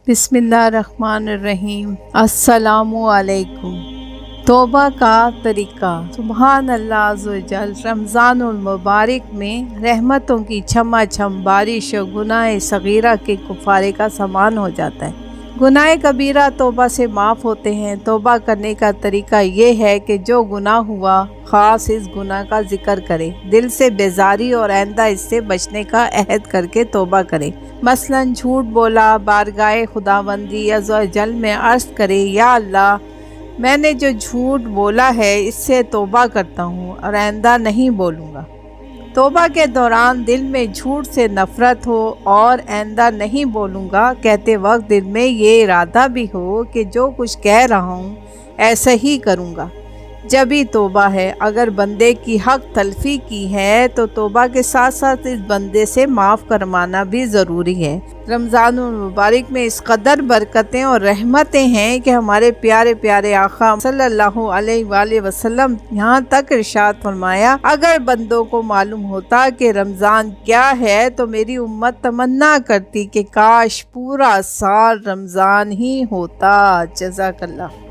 बिस्मिल्लाहिर्रहमानिर्रहीम। अस्सलामु अलैकुम। तौबा का तरीका। सुबहान अल्लाह अज़्ज़ व जल। रमज़ानुल मुबारक में रहमतों की छमाछम बारिश और गुनाह सगीरा के कुफ़ारे का समान हो जाता है। गुनाह कबीरा तौबा से माफ़ होते हैं। तौबा करने का तरीका ये है कि जो गुनाह हुआ ख़ास इस गुनाह का जिक्र करे, दिल से बेजारी और आइंदा इससे बचने का अहद करके तौबा करे। मसलन झूठ बोला, बारगाह खुदावंदी अज़्ज़ व जल में अर्ज़ करे, या अल्लाह, मैंने जो झूठ बोला है इससे तौबा करता हूँ और आइंदा नहीं बोलूँगा। तौबा के दौरान दिल में झूठ से नफ़रत हो और आइंदा नहीं बोलूँगा कहते वक्त दिल में ये इरादा भी हो कि जो कुछ कह रहा हूँ ऐसा ही करूँगा, जब भी तौबा है। अगर बंदे की हक तलफी की है तो तौबा के साथ साथ इस बंदे से माफ़ करवाना भी ज़रूरी है। रमज़ानुल मुबारक में इस कदर बरकतें और रहमतें हैं कि हमारे प्यारे प्यारे आका सल्लल्लाहु अलैहि वसल्लम यहाँ तक इरशाद फरमाया, अगर बंदों को मालूम होता कि रमज़ान क्या है तो मेरी उम्मत तमन्ना करती कि काश पूरा साल रमज़ान ही होता। जज़ाकल्लाह।